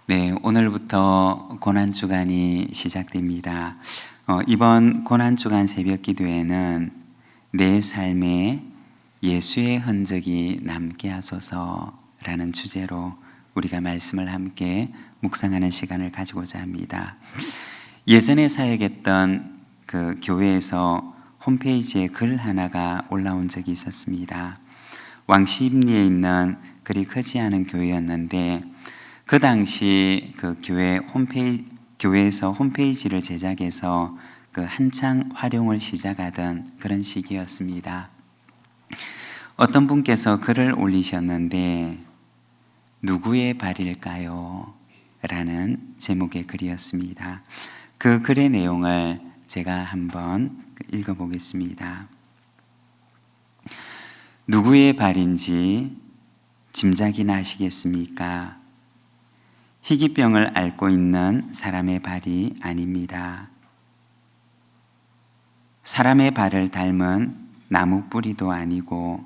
네, 오늘부터 고난주간이 시작됩니다. 이번 고난주간 새벽기도회는 내 삶에 예수의 흔적이 남게 하소서라는 주제로 우리가 말씀을 함께 묵상하는 시간을 가지고자 합니다. 예전에 사역했던 그 교회에서 홈페이지에 글 하나가 올라온 적이 있었습니다. 왕십리에 있는 그리 크지 않은 교회였는데 그 당시 그 교회에서 홈페이지를 제작해서 그 한창 활용을 시작하던 그런 시기였습니다. 어떤 분께서 글을 올리셨는데 누구의 발일까요? 라는 제목의 글이었습니다. 그 글의 내용을 제가 한번 읽어보겠습니다. 누구의 발인지 짐작이나 하시겠습니까? 희귀병을 앓고 있는 사람의 발이 아닙니다. 사람의 발을 닮은 나무 뿌리도 아니고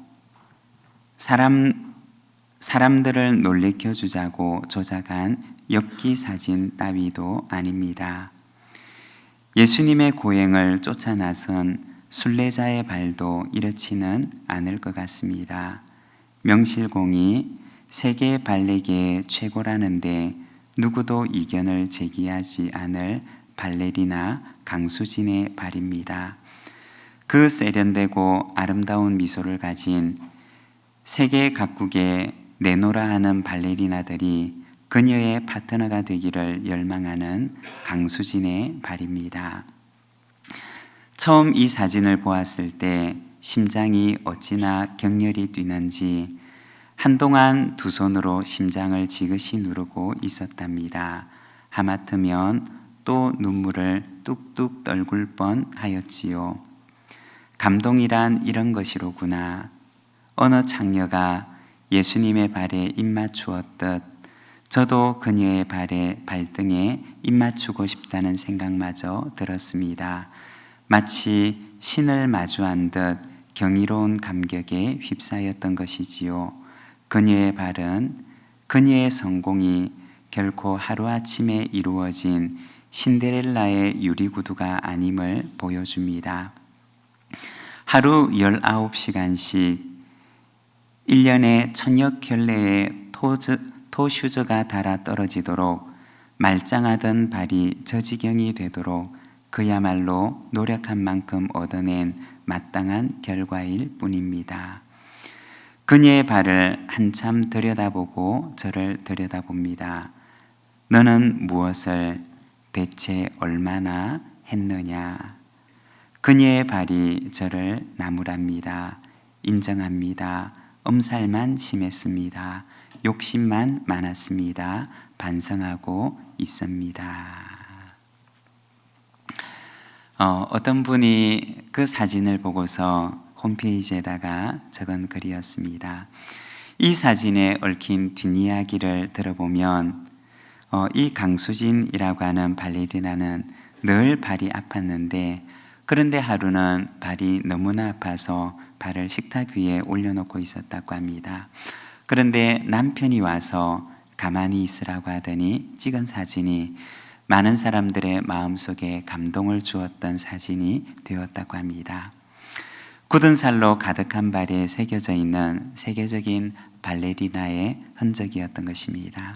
사람들을 놀래켜 주자고 조작한 엽기 사진 따위도 아닙니다. 예수님의 고행을 쫓아 나선 순례자의 발도 이렇지는 않을 것 같습니다. 명실공히 세계 발레계의 최고라는데 누구도 이견을 제기하지 않을 발레리나 강수진의 발입니다. 그 세련되고 아름다운 미소를 가진 세계 각국의 내노라 하는 발레리나들이 그녀의 파트너가 되기를 열망하는 강수진의 발입니다. 처음 이 사진을 보았을 때 심장이 어찌나 격렬히 뛰는지 한동안 두 손으로 심장을 지그시 누르고 있었답니다. 하마터면 또 눈물을 뚝뚝 떨굴 뻔하였지요. 감동이란 이런 것이로구나. 어느 창녀가 예수님의 발에 입맞추었듯 저도 그녀의 발등에 입맞추고 싶다는 생각마저 들었습니다. 마치 신을 마주한 듯 경이로운 감격에 휩싸였던 것이지요. 그녀의 발은 그녀의 성공이 결코 하루아침에 이루어진 신데렐라의 유리구두가 아님을 보여줍니다. 하루 19시간씩 1년에 1000여 켤레의 토슈즈가 닳아 떨어지도록 말짱하던 발이 저지경이 되도록 그야말로 노력한 만큼 얻어낸 마땅한 결과일 뿐입니다. 그녀의 발을 한참 들여다보고 저를 들여다봅니다. 너는 무엇을 대체 얼마나 했느냐? 그녀의 발이 저를 나무랍니다. 인정합니다. 엄살만 심했습니다. 욕심만 많았습니다. 반성하고 있습니다. 어떤 분이 그 사진을 보고서 홈페이지에다가 적은 글이었습니다. 이 사진에 얽힌 뒷이야기를 들어보면 이 강수진이라고 하는 발레리나는 늘 발이 아팠는데 그런데 하루는 발이 너무나 아파서 발을 식탁 위에 올려놓고 있었다고 합니다. 그런데 남편이 와서 가만히 있으라고 하더니 찍은 사진이 많은 사람들의 마음속에 감동을 주었던 사진이 되었다고 합니다. 굳은 살로 가득한 발에 새겨져 있는 세계적인 발레리나의 흔적이었던 것입니다.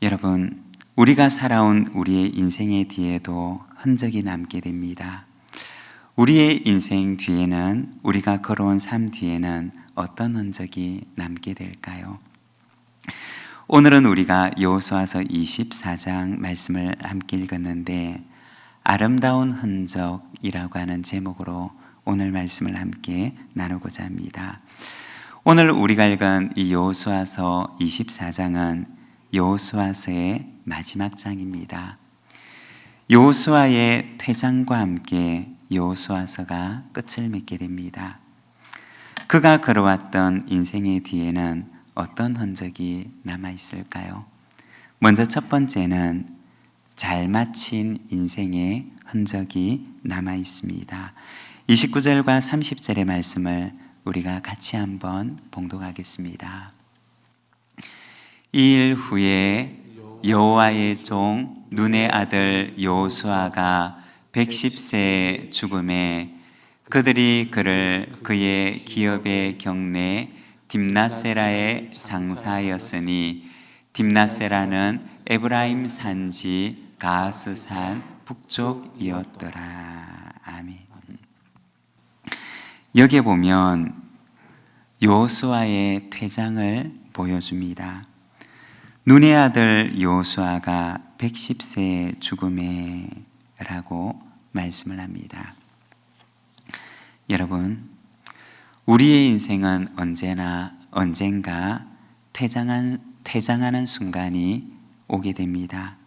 여러분, 우리가 살아온 우리의 인생의 뒤에도 흔적이 남게 됩니다. 우리의 인생 뒤에는, 우리가 걸어온 삶 뒤에는 어떤 흔적이 남게 될까요? 오늘은 우리가 여호수아서 24장 말씀을 함께 읽었는데 아름다운 흔적이라고 하는 제목으로 오늘 말씀을 함께 나누고자 합니다. 오늘 우리가 읽은 이 여호수아서 24장은 여호수아서의 마지막 장입니다. 여호수아의 퇴장과 함께 여호수아서가 끝을 맺게 됩니다. 그가 걸어왔던 인생의 뒤에는 어떤 흔적이 남아 있을까요? 먼저 첫 번째는 잘 마친 인생의 흔적이 남아 있습니다. 29절과 30절의 말씀을 우리가 같이 한번 봉독하겠습니다. 이일 후에 여호와의 종 눈의 아들 여호수아가 110세에 죽음에 그들이 그를 그의 기업의 경내 딥나세라에 장사하였으니 딥나세라는 에브라임 산지 가스산 북쪽이었더라. 아멘. 여기에 보면 여호수아의 퇴장을 보여줍니다. 눈의 아들 여호수아가 110세의 죽음에 라고 말씀을 합니다. 여러분, 우리의 인생은 언젠가 퇴장하는 순간이 오게 됩니다.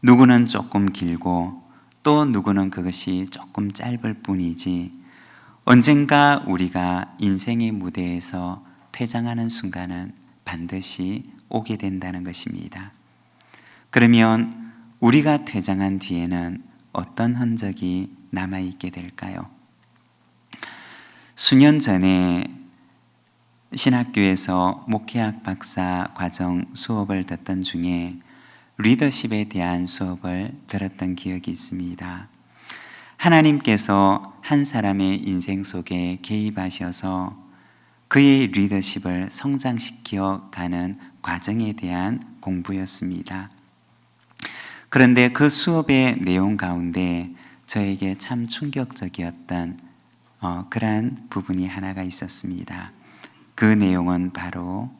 누구는 조금 길고 또 누구는 그것이 조금 짧을 뿐이지 언젠가 우리가 인생의 무대에서 퇴장하는 순간은 반드시 오게 된다는 것입니다. 그러면 우리가 퇴장한 뒤에는 어떤 흔적이 남아있게 될까요? 수년 전에 신학교에서 목회학 박사 과정 수업을 듣던 중에 리더십에 대한 수업을 들었던 기억이 있습니다. 하나님께서 한 사람의 인생 속에 개입하셔서 그의 리더십을 성장시켜 가는 과정에 대한 공부였습니다. 그런데 그 수업의 내용 가운데 저에게 참 충격적이었던 그러한 부분이 하나가 있었습니다. 그 내용은 바로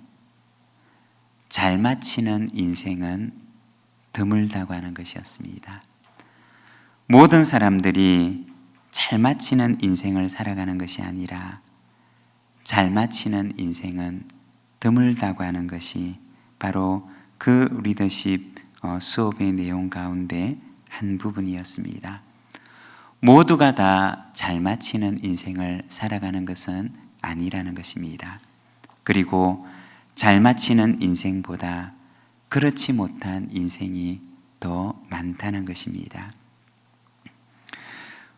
잘 마치는 인생은 드물다고 하는 것이었습니다. 모든 사람들이 잘 마치는 인생을 살아가는 것이 아니라 잘 마치는 인생은 드물다고 하는 것이 바로 그 리더십 수업의 내용 가운데 한 부분이었습니다. 모두가 다 잘 마치는 인생을 살아가는 것은 아니라는 것입니다. 그리고 잘 마치는 인생보다 그렇지 못한 인생이 더 많다는 것입니다.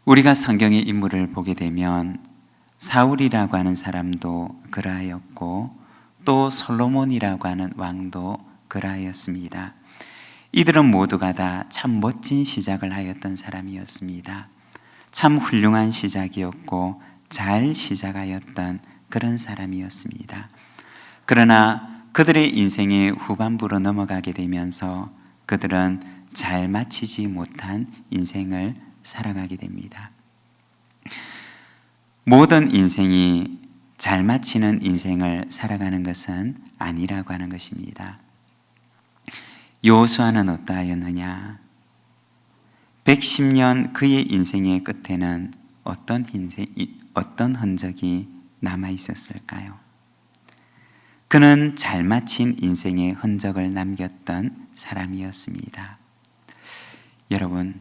우리가 성경의 인물을 보게 되면 사울이라고 하는 사람도 그러하였고 또 솔로몬이라고 하는 왕도 그러하였습니다. 이들은 모두가 다 참 멋진 시작을 하였던 사람이었습니다. 참 훌륭한 시작이었고 잘 시작하였던 그런 사람이었습니다. 그러나 그들의 인생의 후반부로 넘어가게 되면서 그들은 잘 마치지 못한 인생을 살아가게 됩니다. 모든 인생이 잘 마치는 인생을 살아가는 것은 아니라고 하는 것입니다. 여호수아는 어떠하였느냐? 110년 그의 인생의 끝에는 어떤 흔적이 남아 있었을까요? 그는 잘 마친 인생의 흔적을 남겼던 사람이었습니다. 여러분,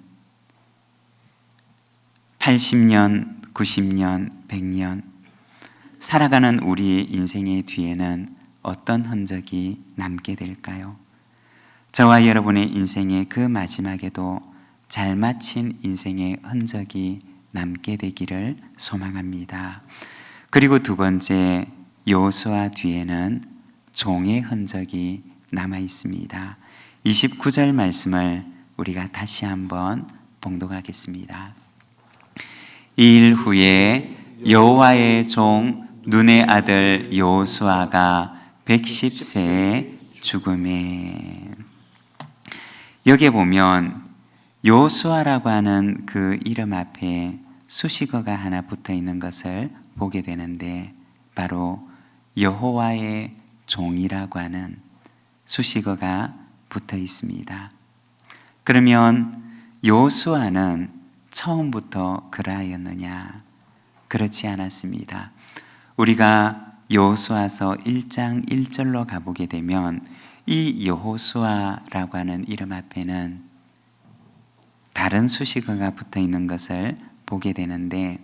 80년, 90년, 100년 살아가는 우리의 인생의 뒤에는 어떤 흔적이 남게 될까요? 저와 여러분의 인생의 그 마지막에도 잘 마친 인생의 흔적이 남게 되기를 소망합니다. 그리고 두 번째, 여호수아 뒤에는 종의 흔적이 남아 있습니다. 29절 말씀을 우리가 다시 한번 봉독하겠습니다. 이 일 후에 여호와의 종 눈의 아들 여호수아가 110세에 죽음에. 여기에 보면 여호수아라고 하는 그 이름 앞에 수식어가 하나 붙어 있는 것을 보게 되는데 바로 여호와의 종이라고 하는 수식어가 붙어 있습니다. 그러면 여호수아는 처음부터 그러하였느냐? 그렇지 않았습니다. 우리가 여호수아서 1장 1절로 가보게 되면 이 여호수아라고 하는 이름 앞에는 다른 수식어가 붙어 있는 것을 보게 되는데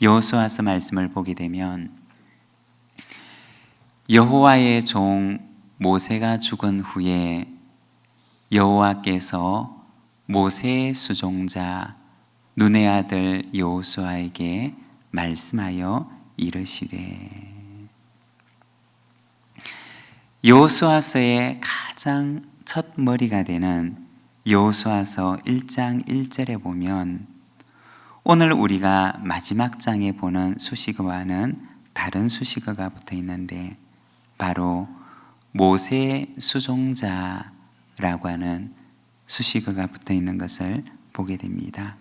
여호수아서 말씀을 보게 되면 여호와의 종 모세가 죽은 후에 여호와께서 모세의 수종자 눈의 아들 여호수아에게 말씀하여 이르시되. 여호수아서의 가장 첫 머리가 되는 여호수아서 1장 1절에 보면 오늘 우리가 마지막 장에 보는 수식어와는 다른 수식어가 붙어 있는데 바로 모세의 수종자라고 하는 수식어가 붙어 있는 것을 보게 됩니다.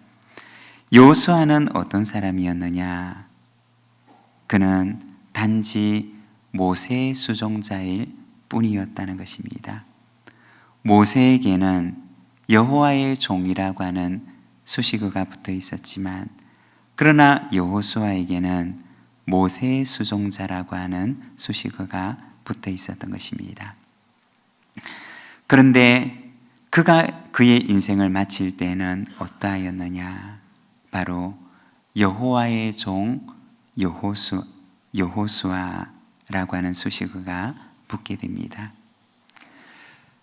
여호수아는 어떤 사람이었느냐? 그는 단지 모세의 수종자일 뿐이었다는 것입니다. 모세에게는 여호와의 종이라고 하는 수식어가 붙어 있었지만 그러나 여호수아에게는 모세의 수종자라고 하는 수식어가 붙어 있었던 것입니다. 그런데 그가 그의 인생을 마칠 때는 어떠하였느냐? 바로 여호와의 종 여호수아라고 하는 수식어가 붙게 됩니다.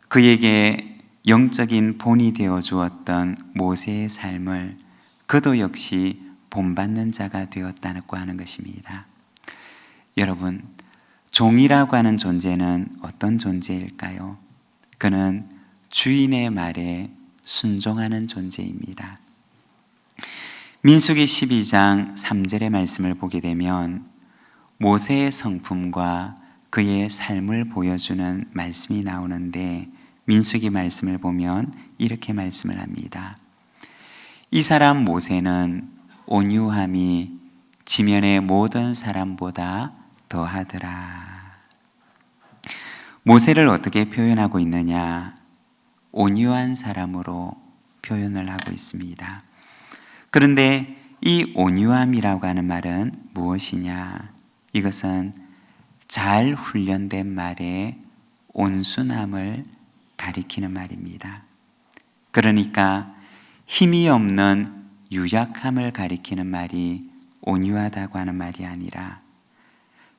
그에게 영적인 본이 되어 주었던 모세의 삶을 그도 역시 본받는 자가 되었다고 하는 것입니다. 여러분, 종이라고 하는 존재는 어떤 존재일까요? 그는 주인의 말에 순종하는 존재입니다. 민수기 12장 3절의 말씀을 보게 되면 모세의 성품과 그의 삶을 보여주는 말씀이 나오는데 민수기 말씀을 보면 이렇게 말씀을 합니다. 이 사람 모세는 온유함이 지면의 모든 사람보다 더하더라. 모세를 어떻게 표현하고 있느냐? 온유한 사람으로 표현을 하고 있습니다. 그런데 이 온유함이라고 하는 말은 무엇이냐? 이것은 잘 훈련된 말의 온순함을 가리키는 말입니다. 그러니까 힘이 없는 유약함을 가리키는 말이 온유하다고 하는 말이 아니라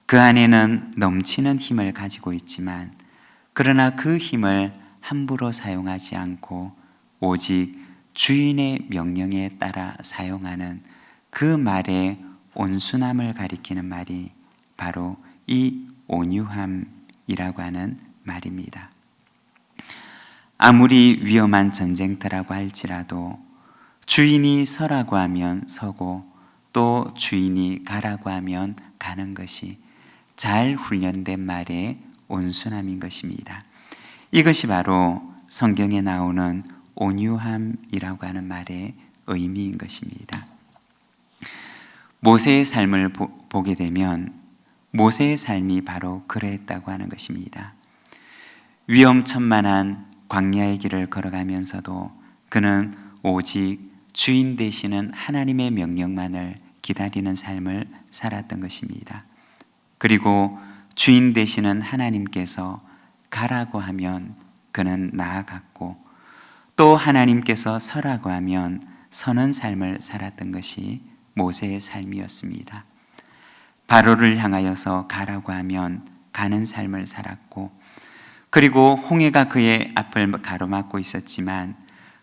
그 안에는 넘치는 힘을 가지고 있지만 그러나 그 힘을 함부로 사용하지 않고 오직 주인의 명령에 따라 사용하는 그 말의 온순함을 가리키는 말이 바로 이 온유함이라고 하는 말입니다. 아무리 위험한 전쟁터라고 할지라도 주인이 서라고 하면 서고 또 주인이 가라고 하면 가는 것이 잘 훈련된 말의 온순함인 것입니다. 이것이 바로 성경에 나오는 온유함이라고 하는 말의 의미인 것입니다. 모세의 삶을 보게 되면 모세의 삶이 바로 그랬다고 하는 것입니다. 위험천만한 광야의 길을 걸어가면서도 그는 오직 주인 되시는 하나님의 명령만을 기다리는 삶을 살았던 것입니다. 그리고 주인 되시는 하나님께서 가라고 하면 그는 나아갔고 또 하나님께서 서라고 하면 서는 삶을 살았던 것이 모세의 삶이었습니다. 바로를 향하여서 가라고 하면 가는 삶을 살았고 그리고 홍해가 그의 앞을 가로막고 있었지만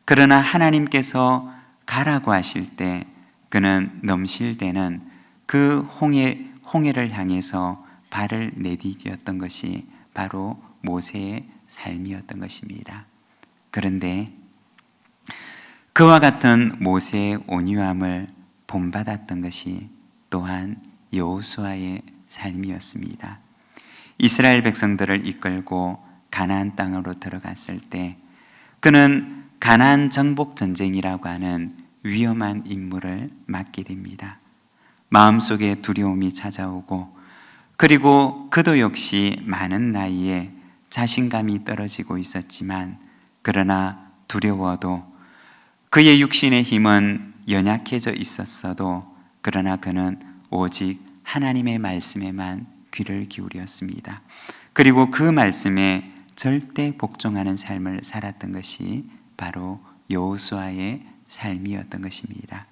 그러나 하나님께서 가라고 하실 때 그는 넘실대는 그 홍해를 향해서 발을 내디뎠던 것이 바로 모세의 삶이었던 것입니다. 그런데 그와 같은 모세의 온유함을 본받았던 것이 또한 여호수아의 삶이었습니다. 이스라엘 백성들을 이끌고 가나안 땅으로 들어갔을 때 그는 가나안 정복 전쟁이라고 하는 위험한 임무를 맡게 됩니다. 마음속에 두려움이 찾아오고 그리고 그도 역시 많은 나이에 자신감이 떨어지고 있었지만 그러나 두려워도 그의 육신의 힘은 연약해져 있었어도 그러나 그는 오직 하나님의 말씀에만 귀를 기울였습니다. 그리고 그 말씀에 절대 복종하는 삶을 살았던 것이 바로 여호수아의 삶이었던 것입니다.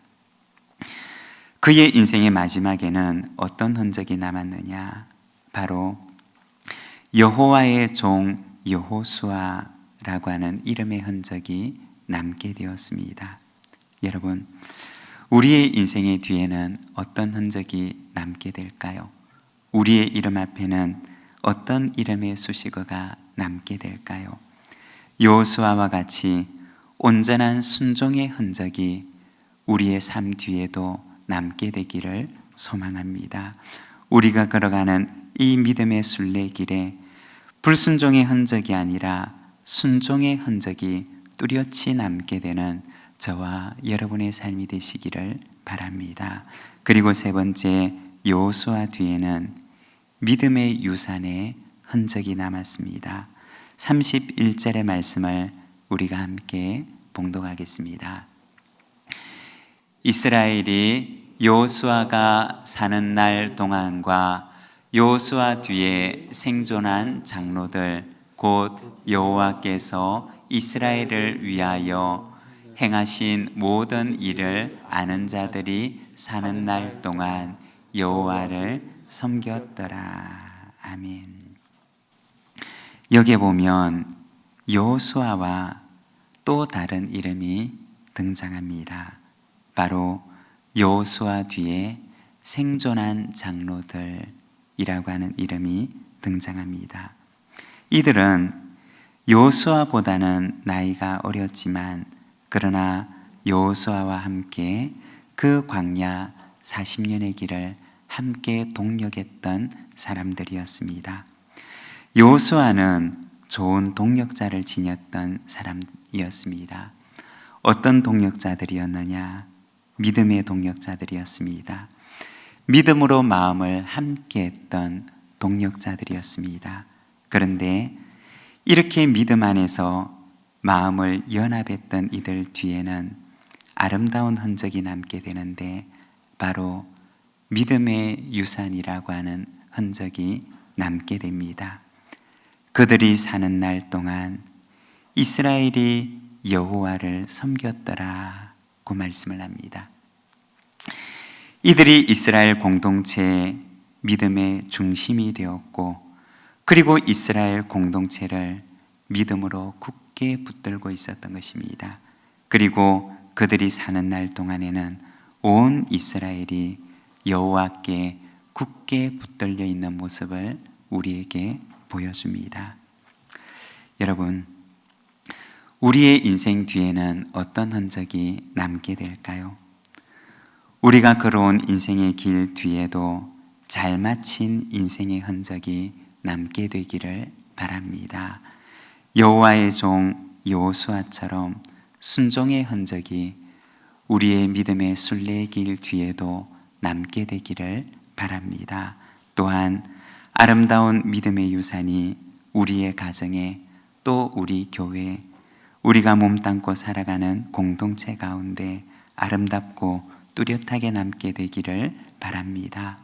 그의 인생의 마지막에는 어떤 흔적이 남았느냐? 바로 여호와의 종 여호수아라고 하는 이름의 흔적이 남게 되었습니다. 여러분, 우리의 인생의 뒤에는 어떤 흔적이 남게 될까요? 우리의 이름 앞에는 어떤 이름의 수식어가 남게 될까요? 여호수아와 같이 온전한 순종의 흔적이 우리의 삶 뒤에도 남게 되기를 소망합니다. 우리가 걸어가는 이 믿음의 순례길에 불순종의 흔적이 아니라 순종의 흔적이 뚜렷이 남게 되는 저와 여러분의 삶이 되시기를 바랍니다. 그리고 세 번째, 여호수아 뒤에는 믿음의 유산의 흔적이 남았습니다. 31절의 말씀을 우리가 함께 봉독하겠습니다. 이스라엘이 여호수아가 사는 날 동안과 여호수아 뒤에 생존한 장로들 곧 여호와께서 이스라엘을 위하여 행하신 모든 일을 아는 자들이 사는 날 동안 여호와를 섬겼더라. 아멘. 여기에 보면 여호수아와 또 다른 이름이 등장합니다. 바로 여호수아 뒤에 생존한 장로들이라고 하는 이름이 등장합니다. 이들은 여호수아보다는 나이가 어렸지만 그러나 여호수아와 함께 그 광야 40년의 길을 함께 동력했던 사람들이었습니다. 여호수아는 좋은 동력자를 지녔던 사람이었습니다. 어떤 동력자들이었느냐? 믿음의 동력자들이었습니다. 믿음으로 마음을 함께 했던 동력자들이었습니다. 그런데 이렇게 믿음 안에서 마음을 연합했던 이들 뒤에는 아름다운 흔적이 남게 되는데 바로 믿음의 유산이라고 하는 흔적이 남게 됩니다. 그들이 사는 날 동안 이스라엘이 여호와를 섬겼더라고 말씀을 합니다. 이들이 이스라엘 공동체의 믿음의 중심이 되었고 그리고 이스라엘 공동체를 믿음으로 굳게 붙들고 있었던 것입니다. 그리고 그들이 사는 날 동안에는 온 이스라엘이 여호와께 굳게 붙들려 있는 모습을 우리에게 보여줍니다. 여러분, 우리의 인생 뒤에는 어떤 흔적이 남게 될까요? 우리가 걸어온 인생의 길 뒤에도 잘 마친 인생의 흔적이 남게 되기를 바랍니다. 여호와의 종 여호수아처럼 순종의 흔적이 우리의 믿음의 순례의 길 뒤에도 남게 되기를 바랍니다. 또한 아름다운 믿음의 유산이 우리의 가정에 또 우리 교회, 우리가 몸담고 살아가는 공동체 가운데 아름답고 뚜렷하게 남게 되기를 바랍니다.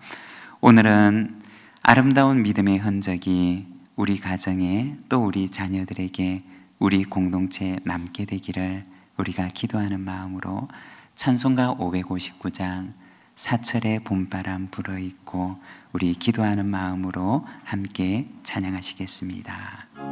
오늘은 아름다운 믿음의 흔적이 우리 가정에 또 우리 자녀들에게 우리 공동체에 남게 되기를 우리가 기도하는 마음으로 찬송가 559장 사철의 봄바람 불어있고 우리 기도하는 마음으로 함께 찬양하시겠습니다.